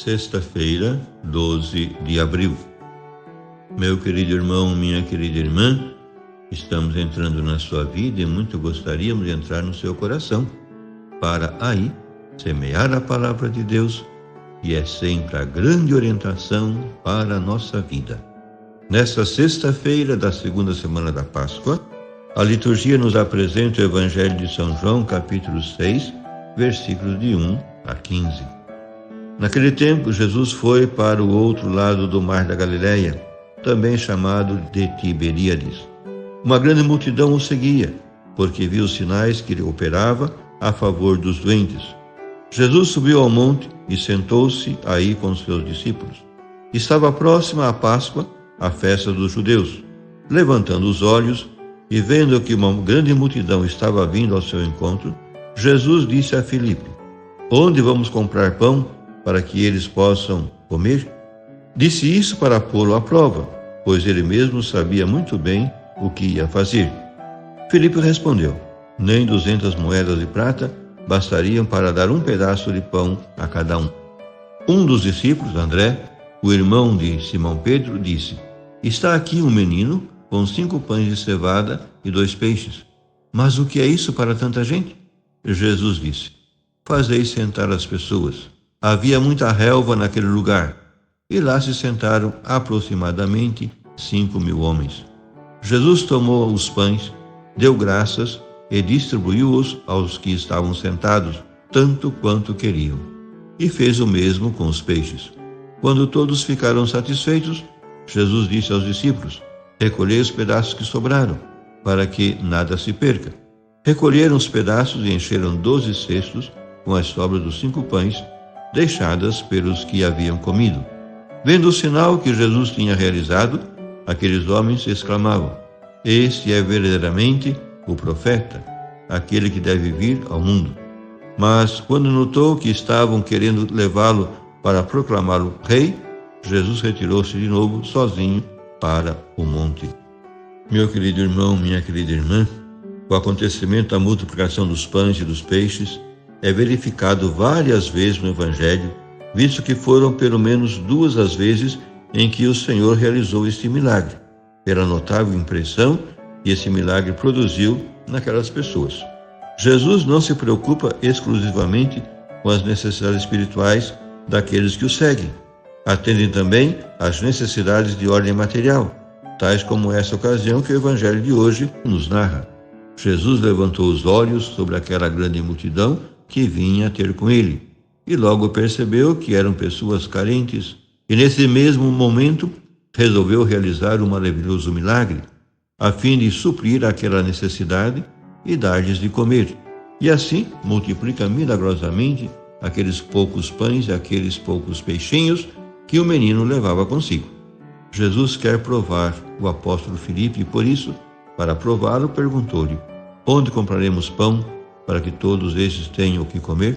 Sexta-feira, 12 de abril. Meu querido irmão, minha querida irmã, estamos entrando na sua vida e muito gostaríamos de entrar no seu coração para aí semear a palavra de Deus, e é sempre a grande orientação para a nossa vida. Nesta sexta-feira da segunda semana da Páscoa, a liturgia nos apresenta o Evangelho de São João, capítulo 6, versículos de 1 a 15. Naquele tempo, Jesus foi para o outro lado do mar da Galileia, também chamado de Tiberíades. Uma grande multidão o seguia, porque viu os sinais que ele operava a favor dos doentes. Jesus subiu ao monte e sentou-se aí com seus discípulos. Estava próxima a Páscoa, a festa dos judeus. Levantando os olhos e vendo que uma grande multidão estava vindo ao seu encontro, Jesus disse a Filipe: "Onde vamos comprar pão para que eles possam comer?" Disse isso para pô-lo à prova, pois ele mesmo sabia muito bem o que ia fazer. Filipe respondeu: "Nem 200 moedas de prata bastariam para dar um pedaço de pão a cada um." Um dos discípulos, André, o irmão de Simão Pedro, disse: "Está aqui um menino com 5 pães de cevada e 2 peixes. Mas o que é isso para tanta gente?" Jesus disse: "Fazei sentar as pessoas." Havia muita relva naquele lugar, e lá se sentaram aproximadamente 5.000 homens. Jesus tomou os pães, deu graças e distribuiu-os aos que estavam sentados, tanto quanto queriam. E fez o mesmo com os peixes. Quando todos ficaram satisfeitos, Jesus disse aos discípulos: "Recolhei os pedaços que sobraram, para que nada se perca." Recolheram os pedaços e encheram 12 cestos com as sobras dos 5 pães, deixadas pelos que haviam comido. Vendo o sinal que Jesus tinha realizado, aqueles homens exclamavam: "Este é verdadeiramente o profeta, aquele que deve vir ao mundo." Mas quando notou que estavam querendo levá-lo para proclamá-lo rei, Jesus retirou-se de novo sozinho para o monte. Meu querido irmão, minha querida irmã, o acontecimento da multiplicação dos pães e dos peixes é verificado várias vezes no Evangelho, visto que foram pelo menos 2 as vezes em que o Senhor realizou este milagre, pela notável impressão que esse milagre produziu naquelas pessoas. Jesus não se preocupa exclusivamente com as necessidades espirituais daqueles que o seguem. Atende também às necessidades de ordem material, tais como essa ocasião que o Evangelho de hoje nos narra. Jesus levantou os olhos sobre aquela grande multidão que vinha ter com ele, e logo percebeu que eram pessoas carentes, e nesse mesmo momento resolveu realizar um maravilhoso milagre, a fim de suprir aquela necessidade e dar-lhes de comer. E assim multiplica milagrosamente aqueles poucos pães e aqueles poucos peixinhos que o menino levava consigo. Jesus quer provar o apóstolo Filipe e, por isso, para prová-lo, perguntou-lhe: "Onde compraremos pão para que todos estes tenham o que comer?"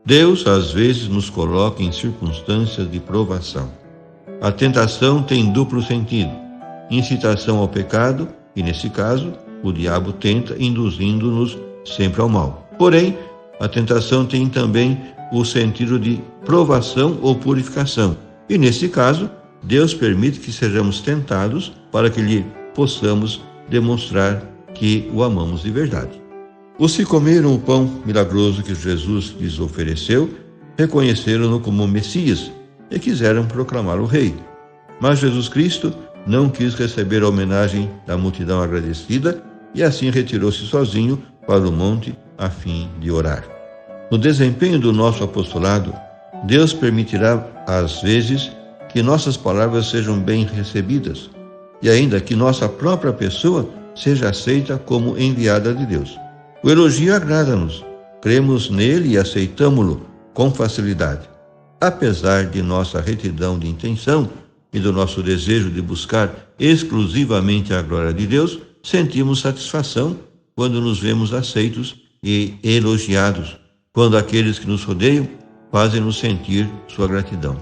Deus, às vezes, nos coloca em circunstâncias de provação. A tentação tem duplo sentido: incitação ao pecado, e nesse caso, o diabo tenta, induzindo-nos sempre ao mal. Porém, a tentação tem também o sentido de provação ou purificação, e nesse caso, Deus permite que sejamos tentados para que lhe possamos demonstrar que o amamos de verdade. Os que comeram o pão milagroso que Jesus lhes ofereceu reconheceram-no como Messias e quiseram proclamá-lo rei. Mas Jesus Cristo não quis receber a homenagem da multidão agradecida e assim retirou-se sozinho para o monte a fim de orar. No desempenho do nosso apostolado, Deus permitirá às vezes que nossas palavras sejam bem recebidas e ainda que nossa própria pessoa seja aceita como enviada de Deus. O elogio agrada-nos, cremos nele e aceitamo-lo com facilidade. Apesar de nossa retidão de intenção e do nosso desejo de buscar exclusivamente a glória de Deus, sentimos satisfação quando nos vemos aceitos e elogiados, quando aqueles que nos rodeiam fazem-nos sentir sua gratidão.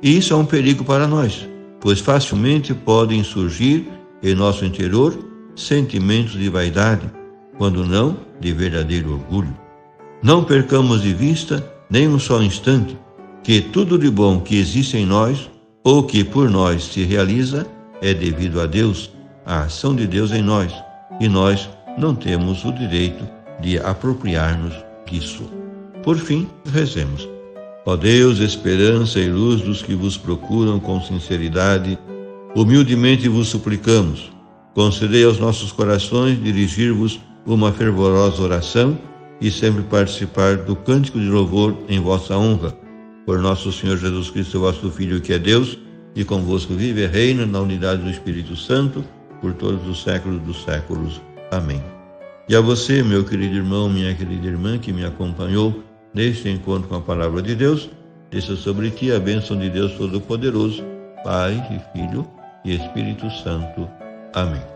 E isso é um perigo para nós, pois facilmente podem surgir em nosso interior sentimentos de vaidade, quando não de verdadeiro orgulho. Não percamos de vista nem um só instante que tudo de bom que existe em nós ou que por nós se realiza é devido a Deus, a ação de Deus em nós, e nós não temos o direito de apropriar-nos disso. Por fim, rezemos. Ó Deus, esperança e luz dos que vos procuram com sinceridade, humildemente vos suplicamos, concedei aos nossos corações dirigir-vos uma fervorosa oração e sempre participar do cântico de louvor em vossa honra. Por nosso Senhor Jesus Cristo, vosso Filho, que é Deus, e convosco vive e reina na unidade do Espírito Santo, por todos os séculos dos séculos. Amém. E a você, meu querido irmão, minha querida irmã, que me acompanhou neste encontro com a Palavra de Deus, desça sobre ti a bênção de Deus Todo-Poderoso, Pai e Filho e Espírito Santo. Amém.